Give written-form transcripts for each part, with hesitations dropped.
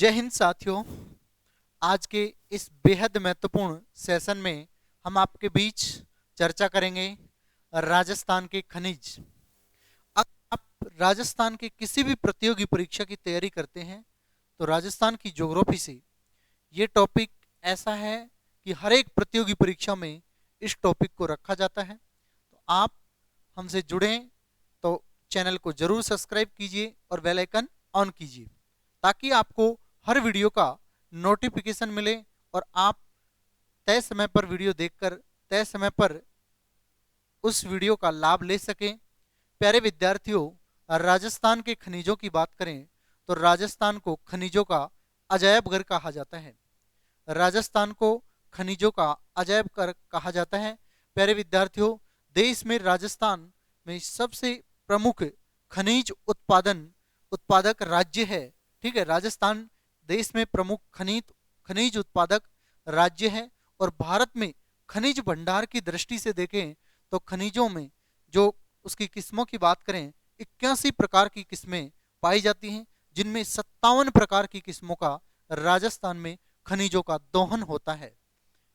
जय हिंद साथियों। आज के इस बेहद महत्वपूर्ण सेशन में हम आपके बीच चर्चा करेंगे राजस्थान के खनिज। अगर आप राजस्थान के किसी भी प्रतियोगी परीक्षा की तैयारी करते हैं तो राजस्थान की ज्योग्राफी से ये टॉपिक ऐसा है कि हर एक प्रतियोगी परीक्षा में इस टॉपिक को रखा जाता है। तो आप हमसे जुड़ें तो चैनल को जरूर सब्सक्राइब कीजिए और बेल आइकन ऑन कीजिए ताकि आपको हर वीडियो का नोटिफिकेशन मिले और आप तय समय पर वीडियो देखकर तय समय पर उस वीडियो का लाभ ले सकें। प्यारे विद्यार्थियों, राजस्थान के खनिजों की बात करें तो राजस्थान को खनिजों का अजायब घर कहा जाता है। राजस्थान को खनिजों का अजायब घर कहा जाता है। प्यारे विद्यार्थियों, देश में राजस्थान में सबसे प्रमुख खनिज उत्पादक राज्य है। ठीक है, राजस्थान देश में प्रमुख खनिज उत्पादक राज्य है और भारत में खनिज भंडार की दृष्टि से देखें तो खनिजों में जो उसकी किस्मों की बात करें 81 प्रकार की किस्में पाई जाती हैं, जिनमें 57 प्रकार की किस्मों का राजस्थान में खनिजों का दोहन होता है।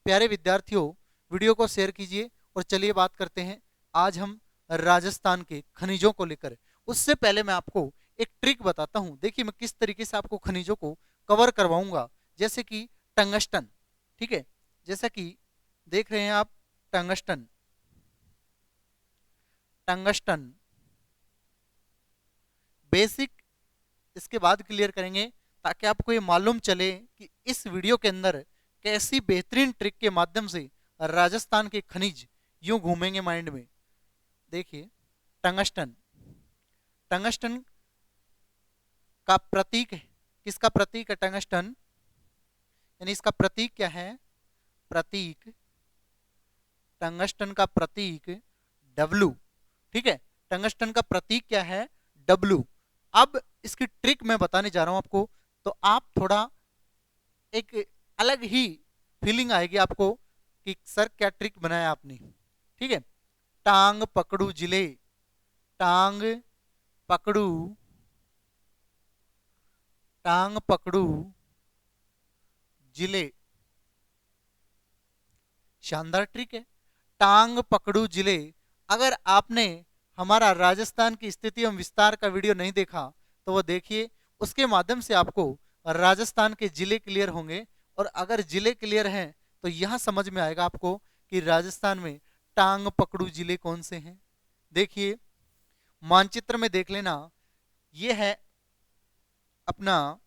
प्यारे विद्यार्थियों, वीडियो को शेयर कीजिए और चलिए बात करते हैं आज हम राजस्थान के खनिजों को लेकर। उससे पहले मैं आपको एक ट्रिक बताता हूं। देखिए मैं किस तरीके से आपको खनिजों को कवर करवाऊंगा। जैसे कि टंगस्टन, ठीक है, जैसा कि देख रहे हैं आप टंगस्टन बेसिक इसके बाद क्लियर करेंगे ताकि आपको ये मालूम चले कि इस वीडियो के अंदर कैसी बेहतरीन ट्रिक के माध्यम से राजस्थान के खनिज यूं घूमेंगे माइंड में। देखिए टंगस्टन का प्रतीक है, किसका प्रतीक है? टंगस्टन, यानी इसका प्रतीक क्या है? टंगस्टन का प्रतीक W। ठीक है, टंगस्टन का प्रतीक क्या है? W। अब इसकी ट्रिक मैं बताने जा रहा हूं आपको, तो आप थोड़ा एक अलग ही फीलिंग आएगी आपको कि सर क्या ट्रिक बनाया आपने। ठीक है, टांग पकड़ू जिले, शानदार ट्रिक है। टांग पकड़ू जिले। अगर आपने हमारा राजस्थान की स्थिति एवं विस्तार का वीडियो नहीं देखा तो वो देखिए, उसके माध्यम से आपको राजस्थान के जिले क्लियर होंगे। और अगर जिले क्लियर हैं तो यहां समझ में आएगा आपको कि राजस्थान में टांग पकड़ू जिले कौन से हैं। देखिए मानचित्र में देख लेना, ये है अपना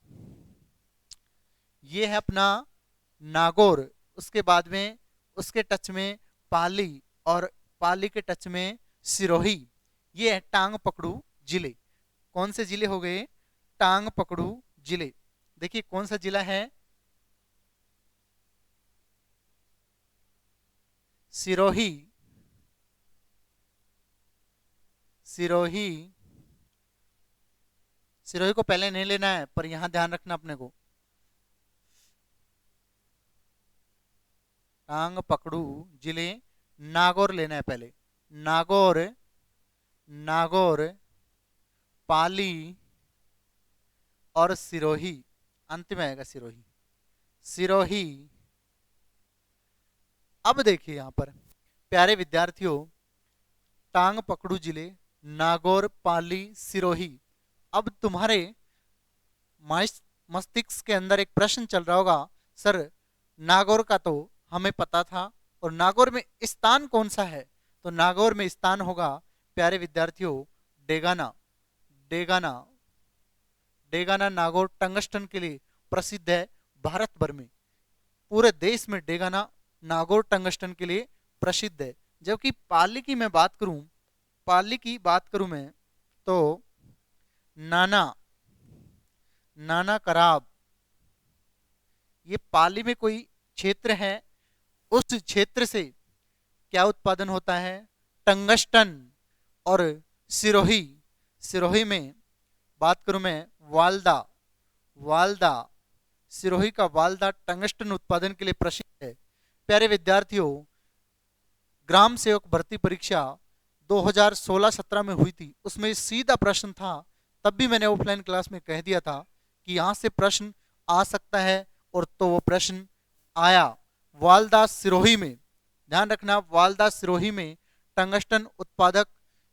नागौर, उसके बाद में उसके टच में पाली और पाली के टच में सिरोही। ये है टांग पकड़ू जिले। कौन से जिले हो गए? टांग पकड़ू जिले। देखिए कौन सा जिला है? सिरोही को पहले नहीं लेना है, पर यहां ध्यान रखना अपने को। टांग पकड़ू जिले नागौर लेना है पहले। नागौर, पाली और सिरोही, अंत में आएगा सिरोही। अब देखिए यहां पर प्यारे विद्यार्थियों, टांग पकड़ू जिले नागौर, पाली, सिरोही। अब तुम्हारे मस्तिष्क के अंदर एक प्रश्न चल रहा होगा, सर नागौर का तो हमें पता था, और नागौर में स्थान कौन सा है? तो नागौर में स्थान होगा प्यारे विद्यार्थियों डेगाना नागौर टंगस्टन के लिए प्रसिद्ध है। भारत भर में, पूरे देश में डेगाना नागौर टंगस्टन के लिए प्रसिद्ध है। जबकि पाली की बात करूं मैं तो नाना कराब, ये पाली में कोई क्षेत्र है, उस क्षेत्र से क्या उत्पादन होता है? टंगस्टन। और सिरोही में बात करूं मैं वालदा, सिरोही का वालदा टंगस्टन उत्पादन के लिए प्रसिद्ध है। प्यारे विद्यार्थियों, ग्राम सेवक भर्ती परीक्षा 2016-17 में हुई थी, उसमें सीधा प्रश्न था। तब भी मैंने ऑफलाइन क्लास में कह दिया था कि यहां से प्रश्न आ सकता है, और तो वो प्रश्न आया। वाल्दा सिरोही में, ध्यान रखना, वाल्दा सिरोही में टंगस्टन उत्पादक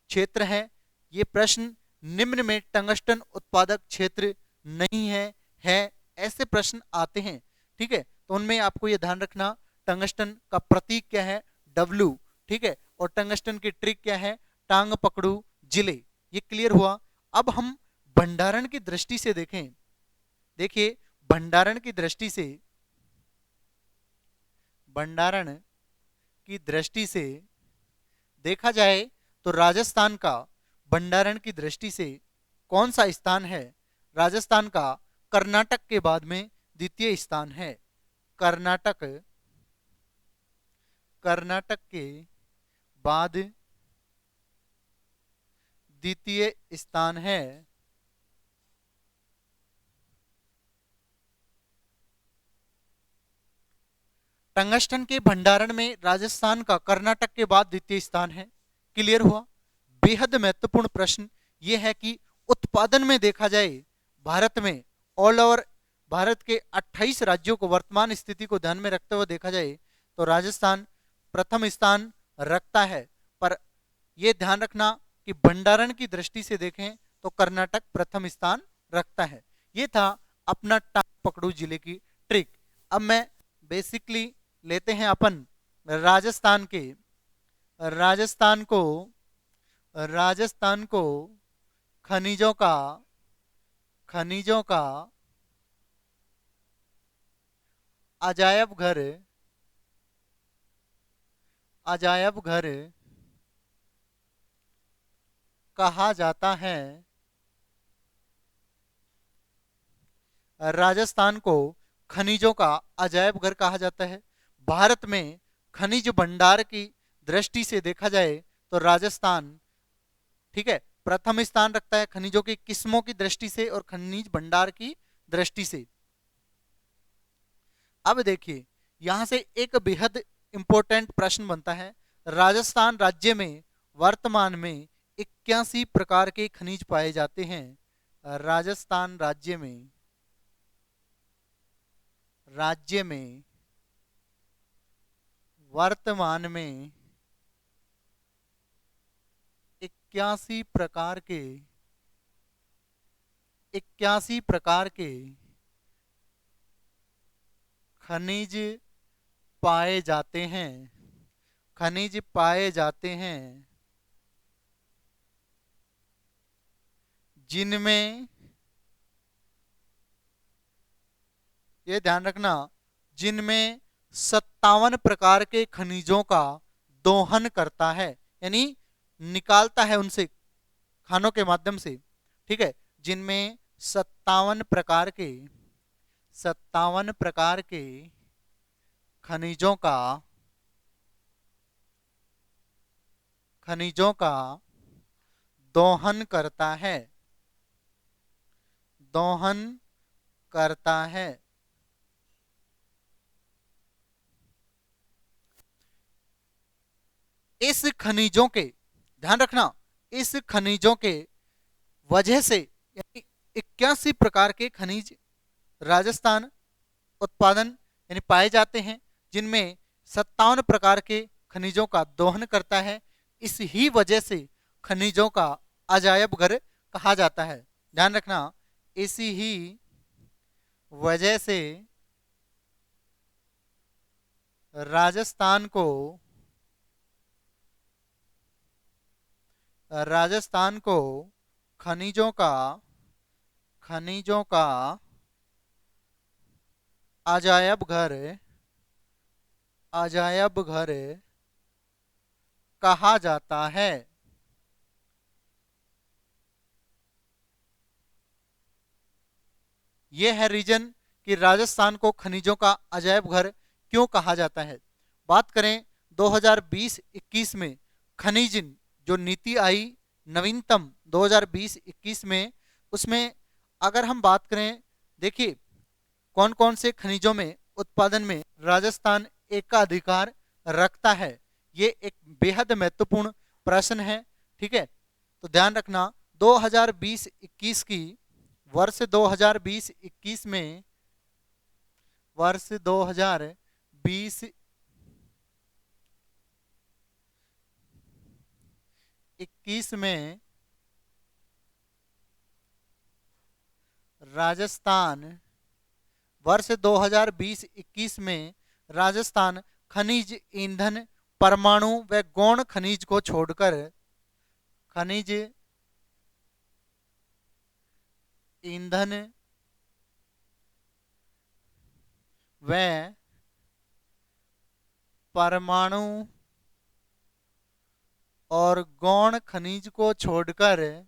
क्षेत्र है। ये प्रश्न निम्न में टंगस्टन उत्पादक क्षेत्र नहीं है ऐसे प्रश्न आते हैं। ठीक है, तो उनमें आपको ये ध्यान रखना, टंगस्टन का प्रतीक क्या है, डब्ल्यू। ठीक है, और टंगस्टन की ट्रिक क्या है, टांग पकड़ू जिले। ये क्लियर हुआ। अब हम भंडारण की दृष्टि से देखें। देखिए, भंडारण की दृष्टि से, भंडारण की दृष्टि से देखा जाए तो राजस्थान का भंडारण की दृष्टि से कौन सा स्थान है? राजस्थान का कर्नाटक के बाद में द्वितीय स्थान है। कर्नाटक, कर्नाटक के बाद द्वितीय स्थान है। टंगस्टन के भंडारण में राजस्थान का कर्नाटक के बाद द्वितीय स्थान है। क्लियर हुआ। बेहद महत्वपूर्ण प्रश्न यह है कि उत्पादन में देखा जाए, भारत में ऑल ओवर भारत के 28 राज्यों को वर्तमान स्थिति को ध्यान में रखते हुए देखा जाए तो राजस्थान प्रथम स्थान रखता है। पर यह ध्यान रखना कि भंडारण की दृष्टि से देखें तो कर्नाटक प्रथम स्थान रखता है। यह था अपना टांग पकड़ू जिले की ट्रिक। अब मैं बेसिकली लेते हैं अपन राजस्थान के, राजस्थान को, राजस्थान को खनिजों का, खनिजों का अजायब घर, अजायब घर कहा जाता है। राजस्थान को खनिजों का अजायब घर कहा जाता है। भारत में खनिज भंडार की दृष्टि से देखा जाए तो राजस्थान, ठीक है, प्रथम स्थान रखता है खनिजों की किस्मों की दृष्टि से और खनिज भंडार की दृष्टि से। अब देखिए, यहां से एक बेहद इंपॉर्टेंट प्रश्न बनता है। राजस्थान राज्य में वर्तमान में 81 प्रकार के खनिज पाए जाते हैं। राजस्थान राज्य में, राज्य में वर्तमान में 81 प्रकार के, 81 प्रकार के खनिज पाए जाते हैं, खनिज पाए जाते हैं, जिनमें, ये ध्यान रखना, जिनमें 57 प्रकार के खनिजों का दोहन करता है, यानी निकालता है उनसे खानों के माध्यम से। ठीक है, जिनमें 57 प्रकार के, 57 प्रकार के खनिजों का, खनिजों का दोहन करता है, दोहन करता है। इस खनिजों के, ध्यान रखना, इस खनिजों के वजह से, यानी 81 प्रकार के खनिज राजस्थान उत्पादन यानी पाए जाते हैं, जिनमें 57 प्रकार के खनिजों का दोहन करता है। इस ही वजह से खनिजों का अजायब घर कहा जाता है। ध्यान रखना, इसी ही वजह से राजस्थान को, राजस्थान को खनिजों का, खनिजों का अजायब घर, अजायब घर कहा जाता है। यह है रीजन कि राजस्थान को खनिजों का अजायब घर क्यों कहा जाता है। बात करें 2020-21 में खनिज जो नीति आई नवीनतम 2020-21 में, उसमें अगर हम बात करें, देखिए कौन कौन से खनिजों में उत्पादन में राजस्थान एकाधिकार रखता है। ये एक बेहद महत्वपूर्ण प्रश्न है। ठीक है, तो ध्यान रखना, 2020-21 की, वर्ष 2020-21 में वर्ष 2020 21 में राजस्थान, वर्ष 2020-21 में राजस्थान खनिज ईंधन, परमाणु व गौण खनिज को छोड़कर खनिज ईंधन व परमाणु और गौण खनिज को छोड़कर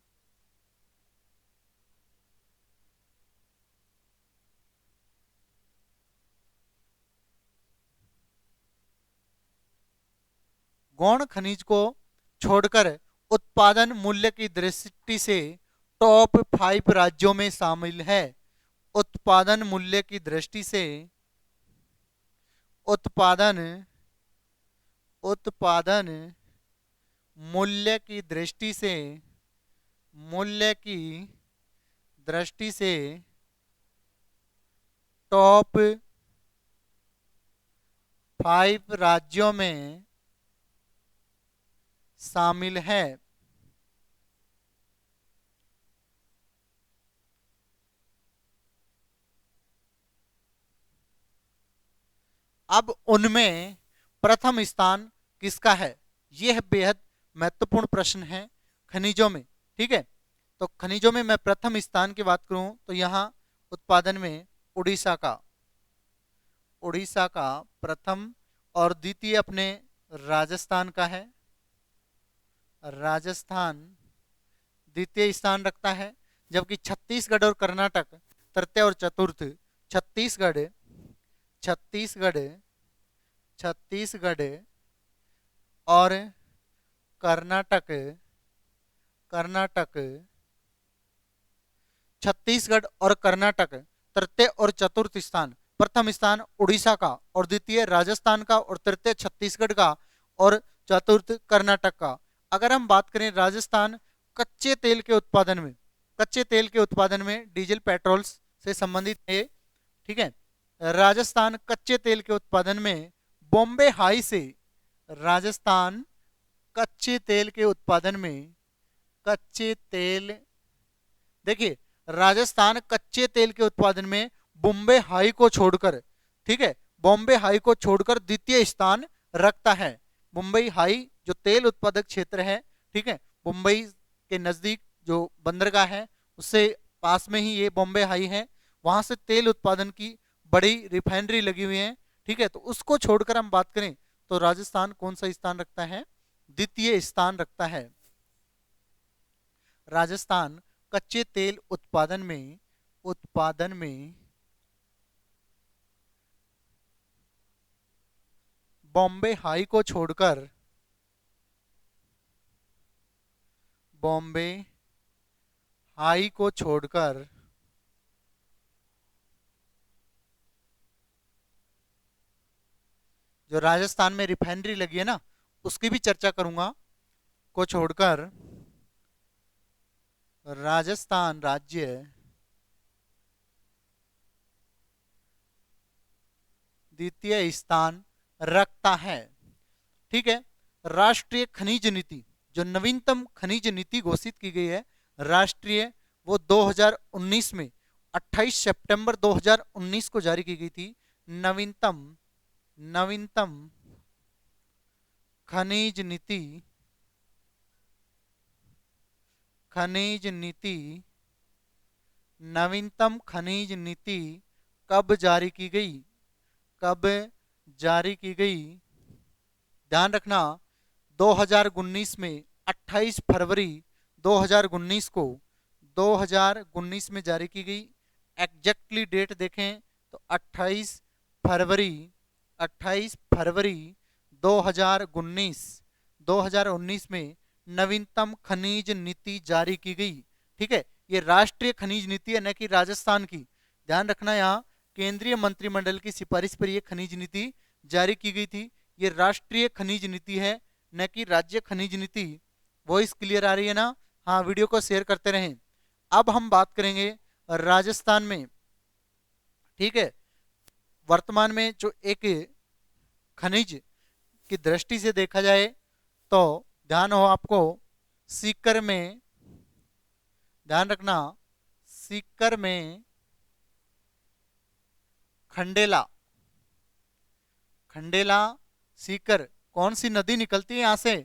गौण खनिज को छोड़कर उत्पादन मूल्य की दृष्टि से टॉप 5 राज्यों में शामिल है। उत्पादन मूल्य की दृष्टि से उत्पादन मूल्य की दृष्टि से टॉप 5 राज्यों में शामिल है। अब उनमें प्रथम स्थान किसका है? यह बेहद महत्वपूर्ण प्रश्न है खनिजों में। ठीक है, तो खनिजों में मैं प्रथम स्थान की बात करूं तो यहां उत्पादन में उड़ीसा का प्रथम, और द्वितीय अपने राजस्थान का है। राजस्थान द्वितीय स्थान रखता है, जबकि छत्तीसगढ़ और कर्नाटक तृतीय और चतुर्थ। छत्तीसगढ़ और कर्नाटक छत्तीसगढ़ और कर्नाटक तृतीय और चतुर्थ स्थान। प्रथम स्थान उड़ीसा का और द्वितीय राजस्थान का और तृतीय छत्तीसगढ़ का और चतुर्थ कर्नाटक का। अगर हम बात करें राजस्थान कच्चे तेल के उत्पादन में डीजल पेट्रोल से संबंधित है। ठीक है, राजस्थान कच्चे तेल के उत्पादन में बॉम्बे हाई से, राजस्थान कच्चे तेल के उत्पादन में देखिए राजस्थान कच्चे तेल के उत्पादन में बॉम्बे हाई को छोड़कर, ठीक है, बॉम्बे हाई को छोड़कर द्वितीय स्थान रखता है। मुंबई हाई जो तेल उत्पादक क्षेत्र है, ठीक है, मुंबई के नजदीक जो बंदरगाह है उससे पास में ही ये बॉम्बे हाई है, वहां से तेल उत्पादन की बड़ी रिफाइनरी लगी हुई है। ठीक है, तो उसको छोड़कर हम बात करें तो राजस्थान कौन सा स्थान रखता है? द्वितीय स्थान रखता है। राजस्थान कच्चे तेल उत्पादन में बॉम्बे हाई को छोड़कर जो राजस्थान में रिफाइनरी लगी है ना उसकी भी चर्चा करूंगा, को छोड़कर राजस्थान राज्य द्वितीय स्थान रखता है। ठीक है, राष्ट्रीय खनिज नीति, जो नवीनतम खनिज नीति घोषित की गई है राष्ट्रीय, वो 2019 में 28 सितंबर 2019 को जारी की गई थी। नवीनतम खनिज नीति कब जारी की गई? ध्यान रखना 2019 में 28 फरवरी 2019 में जारी की गई। एग्जैक्टली डेट देखें तो 28 फरवरी 2019 में नवीनतम खनिज नीति जारी की गई। ठीक है, ये राष्ट्रीय खनिज नीति है, न कि राजस्थान की। ध्यान रखना, यहाँ केंद्रीय मंत्रिमंडल की सिफारिश पर यह खनिज नीति जारी की गई थी। ये राष्ट्रीय खनिज नीति है, न कि राज्य खनिज नीति। वॉइस क्लियर आ रही है ना? हाँ, वीडियो को शेयर करते रहें। अब हम बात करेंगे राजस्थान में, ठीक है, वर्तमान में जो एक खनिज की दृष्टि से देखा जाए तो ध्यान हो आपको, सीकर में, ध्यान रखना, सीकर में खंडेला, खंडेला सीकर कौन सी नदी निकलती है यहां से?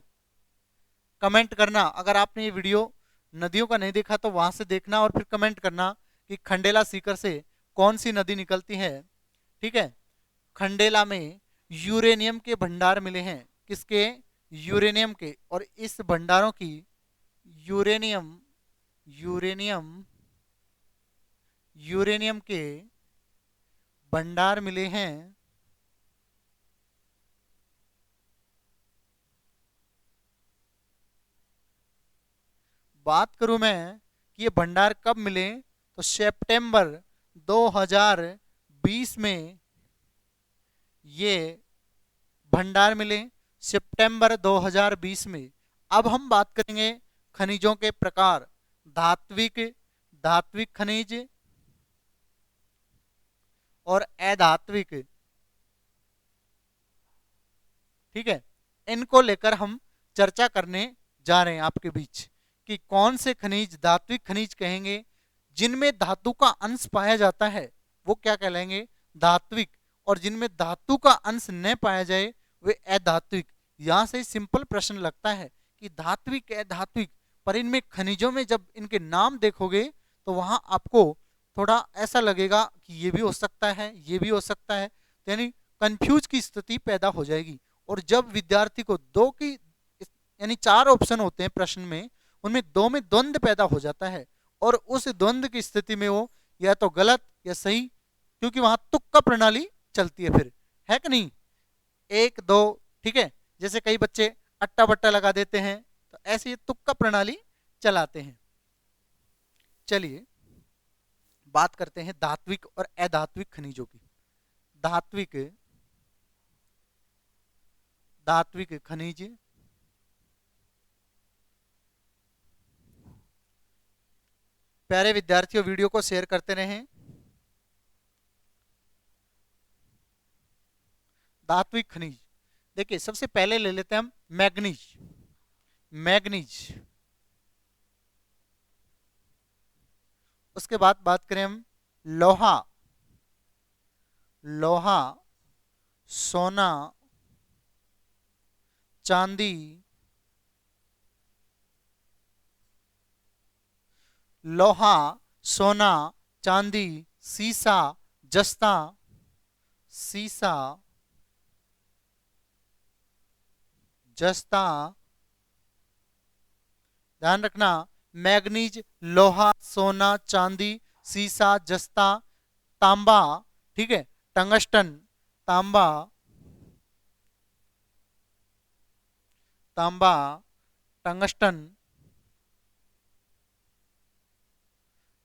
कमेंट करना। अगर आपने ये वीडियो नदियों का नहीं देखा तो वहां से देखना और फिर कमेंट करना कि खंडेला सीकर से कौन सी नदी निकलती है। ठीक है, खंडेला में यूरेनियम के भंडार मिले हैं। किसके? यूरेनियम के। और इस भंडारों की यूरेनियम यूरेनियम यूरेनियम के भंडार मिले हैं बात करूं मैं कि ये भंडार कब मिले, तो सितंबर 2020 में ये भंडार मिले, सितंबर 2020 में। अब हम बात करेंगे खनिजों के प्रकार। धात्विक, धात्विक खनिज और अधात्विक। ठीक है, इनको लेकर हम चर्चा करने जा रहे हैं आपके बीच कि कौन से खनिज धात्विक खनिज कहेंगे, जिनमें धातु का अंश पाया जाता है वो क्या कहलाएंगे? धात्विक। और जिनमें धातु का अंश न पाया जाए वे अधात्विक। यहां से सिंपल प्रश्न लगता है कि धात्विक अधात्विक, पर इनमें खनिजों में जब इनके नाम देखोगे तो वहां आपको थोड़ा ऐसा लगेगा कि ये भी हो सकता है, ये भी हो सकता है, यानी कंफ्यूज की स्थिति पैदा हो जाएगी। और जब विद्यार्थी को दो की यानी 4 ऑप्शन होते हैं प्रश्न में, उनमें 2 में द्वंद्व पैदा हो जाता है और उस द्वंद्व की स्थिति में वो या तो गलत या सही, क्योंकि वहां तुक्का प्रणाली चलती है फिर, है कि नहीं? 1 2, ठीक है, जैसे कई बच्चे अट्टा बट्टा लगा देते हैं, तो ऐसे ये तुक्का प्रणाली चलाते हैं। चलिए बात करते हैं धात्विक और अधात्विक खनिजों की। धात्विक, धात्विक खनिज, प्यारे विद्यार्थियों वीडियो को शेयर करते रहें। धात्विक खनिज, देखिए सबसे पहले ले लेते हैं हम मैग्नीज। मैग्नीज, उसके बाद बात करें हम लोहा। लोहा, सोना, चांदी, लोहा, सोना, चांदी, सीसा, जस्ता, सीसा, जस्ता, ध्यान रखना, मैग्नीज, लोहा, सोना, चांदी, सीसा, जस्ता, तांबा, ठीक है, टंगस्टन, तांबा, तांबा, टंगस्टन।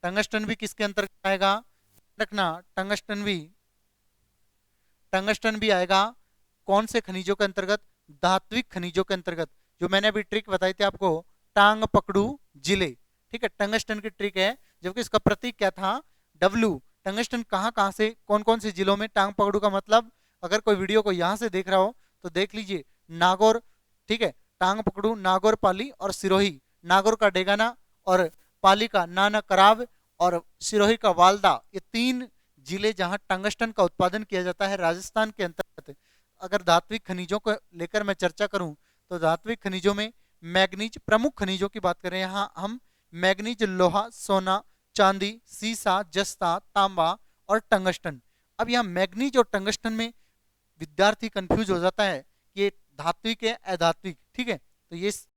टंगस्टन भी किसके अंतर्गत आएगा? रखना, टंगस्टन भी आएगा कौन से खनिजों के अंतर्गत? धात्विक खनिजों के अंतर्गत। जो मैंने अभी ट्रिक बताई थी आपको, टांग पकड़ू जिले, ठीक है, टंगस्टन की ट्रिक है, जबकि इसका प्रतीक क्या था? डब्लू। टंगस्टन कहां कहां से, कौन कौन से जिलों में टांग पकड़ू का मतलब, अगर कोई वीडियो को यहां से देख रहा हो तो देख लीजिए, नागौर, ठीक है, टांग पकड़ू, नागौर, पाली और सिरोही। नागौर का डेगाना और पाली का नाना कराव और सिरोही का वालदा, ये 3 जिले जहां टंगस्टन का उत्पादन किया जाता है राजस्थान के अंतर्गत। अगर धात्विक खनिजों को लेकर मैं चर्चा करूं तो धात्विक खनिजों में मैग्नीज, प्रमुख खनिजों की बात करें यहां हम, मैग्नीज, लोहा, सोना, चांदी, सीसा, जस्ता, तांबा और टंगस्टन। अब यहाँ मैग्नीज और टंगस्टन में विद्यार्थी कंफ्यूज हो जाता है कि ये धात्विक है अधात्विक, ठीक है, तो ये